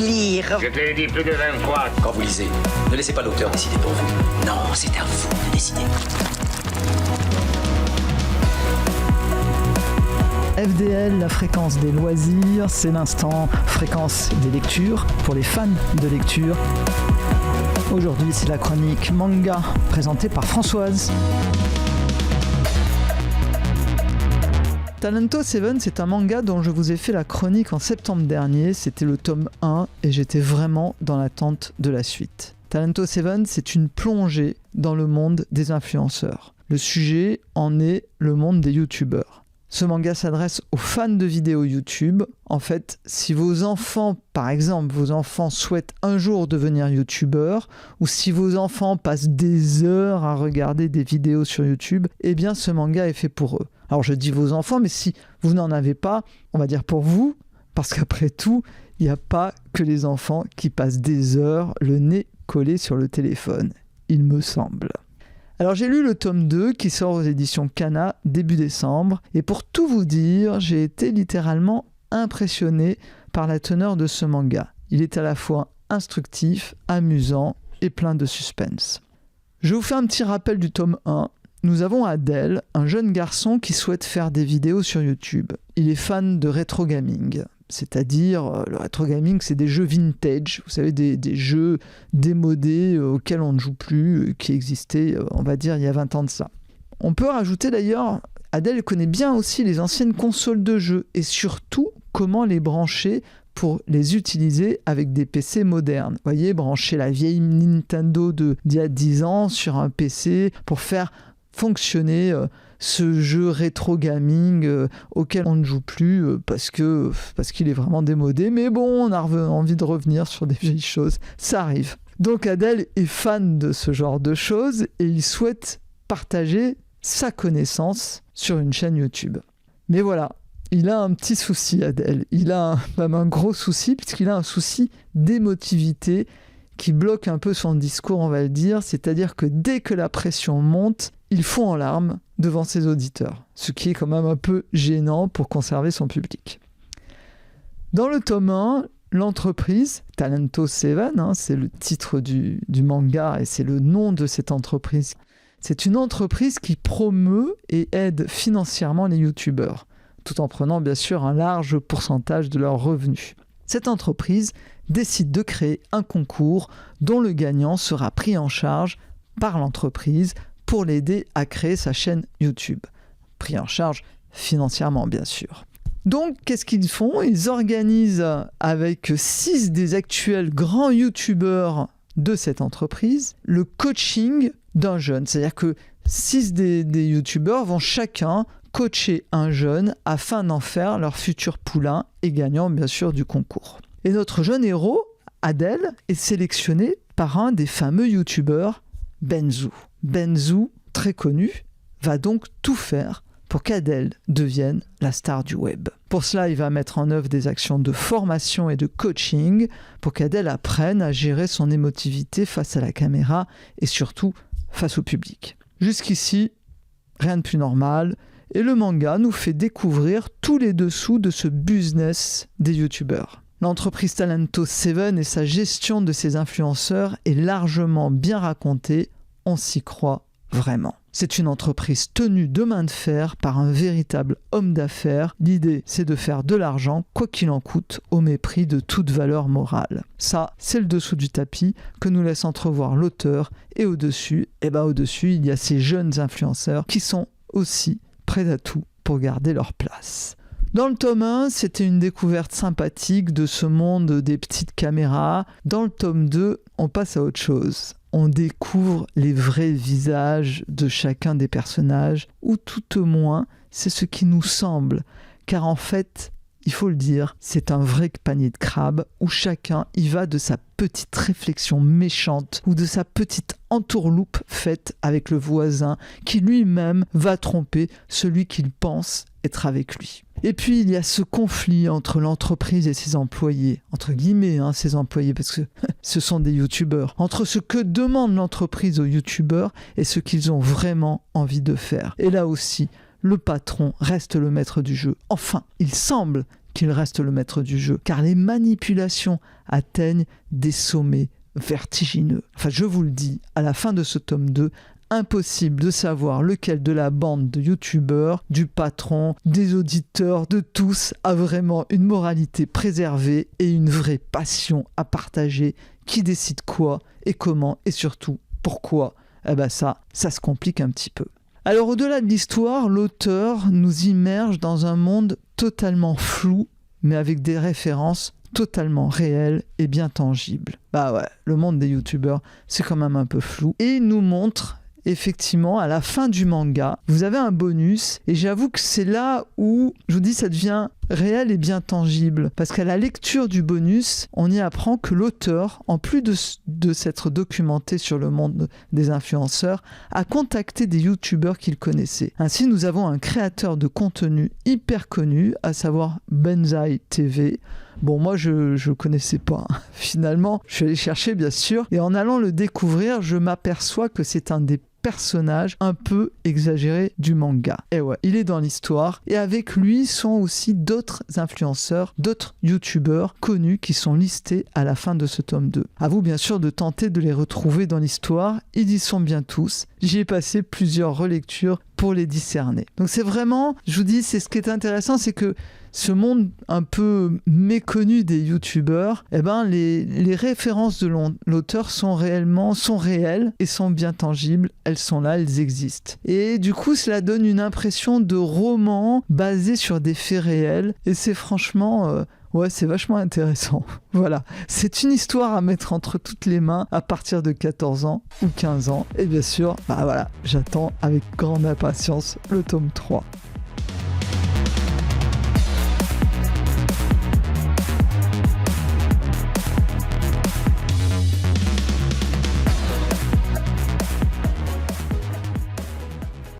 lire. Je te l'ai dit plus de 20 fois. Quand vous lisez, ne laissez pas l'auteur décider pour vous. Non, c'est à vous de décider. FDL, la fréquence des loisirs, c'est l'instant fréquence des lectures pour les fans de lecture. Aujourd'hui, c'est la chronique manga présentée par Françoise. Talento 7, c'est un manga dont je vous ai fait la chronique en septembre dernier. C'était le tome 1 et j'étais vraiment dans l'attente de la suite. Talento 7, c'est une plongée dans le monde des influenceurs. Le sujet en est le monde des youtubeurs. Ce manga s'adresse aux fans de vidéos YouTube. En fait, si vos enfants, par exemple, vos enfants souhaitent un jour devenir youtubeurs, ou si vos enfants passent des heures à regarder des vidéos sur YouTube, eh bien ce manga est fait pour eux. Alors je dis vos enfants, mais si vous n'en avez pas, on va dire pour vous, parce qu'après tout, il n'y a pas que les enfants qui passent des heures le nez collé sur le téléphone, il me semble. Alors j'ai lu le tome 2 qui sort aux éditions Kana début décembre et pour tout vous dire, j'ai été littéralement impressionné par la teneur de ce manga. Il est à la fois instructif, amusant et plein de suspense. Je vous fais un petit rappel du tome 1. Nous avons Adèle, un jeune garçon qui souhaite faire des vidéos sur YouTube. Il est fan de rétro gaming. C'est-à-dire, le rétro gaming, c'est des jeux vintage, vous savez, des jeux démodés auxquels on ne joue plus, qui existaient, on va dire, il y a 20 ans de ça. On peut rajouter d'ailleurs, Adèle connaît bien aussi les anciennes consoles de jeux, et surtout, comment les brancher pour les utiliser avec des PC modernes. Vous voyez, brancher la vieille Nintendo d'il y a 10 ans sur un PC pour faire fonctionner ce jeu rétro gaming auquel on ne joue plus parce qu'il est vraiment démodé, mais bon, on a envie de revenir sur des vieilles choses, ça arrive. Donc Adèle est fan de ce genre de choses et il souhaite partager sa connaissance sur une chaîne YouTube. Mais voilà, il a un petit souci, Adèle, il a même un gros souci puisqu'il a un souci d'émotivité qui bloque un peu son discours, on va le dire, c'est-à-dire que dès que la pression monte, il fond en larmes devant ses auditeurs, ce qui est quand même un peu gênant pour conserver son public. Dans le tome 1, l'entreprise, Talento 7, c'est le titre du manga et c'est le nom de cette entreprise. C'est une entreprise qui promeut et aide financièrement les youtubeurs, tout en prenant bien sûr un large pourcentage de leurs revenus. Cette entreprise décide de créer un concours dont le gagnant sera pris en charge par l'entreprise pour l'aider à créer sa chaîne YouTube. Pris en charge financièrement, bien sûr. Donc, qu'est-ce qu'ils font ? Ils organisent avec 6 des actuels grands YouTubeurs de cette entreprise le coaching d'un jeune. C'est-à-dire que 6 des YouTubeurs vont chacun coacher un jeune afin d'en faire leur futur poulain et gagnant, bien sûr, du concours. Et notre jeune héros, Adèle, est sélectionné par un des fameux YouTubeurs, Benzu. Benzu, très connu, va donc tout faire pour qu'Adèle devienne la star du web. Pour cela, il va mettre en œuvre des actions de formation et de coaching pour qu'Adèle apprenne à gérer son émotivité face à la caméra et surtout face au public. Jusqu'ici, rien de plus normal, et le manga nous fait découvrir tous les dessous de ce business des youtubeurs. L'entreprise Talento 7 et sa gestion de ses influenceurs est largement bien racontée, on s'y croit vraiment. C'est une entreprise tenue de main de fer par un véritable homme d'affaires. L'idée, c'est de faire de l'argent, quoi qu'il en coûte, au mépris de toute valeur morale. Ça, c'est le dessous du tapis que nous laisse entrevoir l'auteur. Et au-dessus, il y a ces jeunes influenceurs qui sont aussi prêts à tout pour garder leur place. Dans le tome 1, c'était une découverte sympathique de ce monde des petites caméras. Dans le tome 2, on passe à autre chose. On découvre les vrais visages de chacun des personnages, ou tout au moins, c'est ce qui nous semble. Car en fait, il faut le dire, c'est un vrai panier de crabes où chacun y va de sa petite réflexion méchante ou de sa petite entourloupe faite avec le voisin qui lui-même va tromper celui qu'il pense être avec lui. Et puis il y a ce conflit entre l'entreprise et ses employés, entre guillemets ses employés, parce que ce sont des youtubeurs, entre ce que demande l'entreprise aux youtubeurs et ce qu'ils ont vraiment envie de faire. Et là aussi, le patron reste le maître du jeu. Enfin, il semble qu'il reste le maître du jeu, car les manipulations atteignent des sommets vertigineux. Enfin, je vous le dis, à la fin de ce tome 2, impossible de savoir lequel de la bande de youtubeurs, du patron, des auditeurs, de tous a vraiment une moralité préservée et une vraie passion à partager. Qui décide quoi et comment et surtout pourquoi? Eh ben ça se complique un petit peu. Alors au-delà de l'histoire, l'auteur nous immerge dans un monde totalement flou, mais avec des références totalement réelles et bien tangibles. Bah ouais, le monde des youtubeurs, c'est quand même un peu flou. Et il nous montre effectivement, à la fin du manga, vous avez un bonus, et j'avoue que c'est là où, je vous dis, ça devient réel et bien tangible, parce qu'à la lecture du bonus, on y apprend que l'auteur, en plus de s'être documenté sur le monde des influenceurs, a contacté des youtubeurs qu'il connaissait. Ainsi, nous avons un créateur de contenu hyper connu, à savoir Benzaï TV. Bon, moi, je ne connaissais pas. Finalement, je suis allé chercher, bien sûr, et en allant le découvrir, je m'aperçois que c'est un des personnage un peu exagéré du manga. Et ouais, il est dans l'histoire, et avec lui sont aussi d'autres influenceurs, d'autres youtubeurs connus qui sont listés à la fin de ce tome 2. À vous bien sûr de tenter de les retrouver dans l'histoire, ils y sont bien tous. J'y ai passé plusieurs relectures pour les discerner. Donc c'est vraiment, je vous dis, c'est ce qui est intéressant, c'est que ce monde un peu méconnu des youtubeurs, eh ben les références de l'auteur sont réelles et sont bien tangibles. Elles sont là, elles existent. Et du coup, cela donne une impression de roman basé sur des faits réels. Et c'est franchement... ouais, c'est vachement intéressant. Voilà, c'est une histoire à mettre entre toutes les mains à partir de 14 ans ou 15 ans. Et bien sûr, bah voilà, j'attends avec grande impatience le tome 3.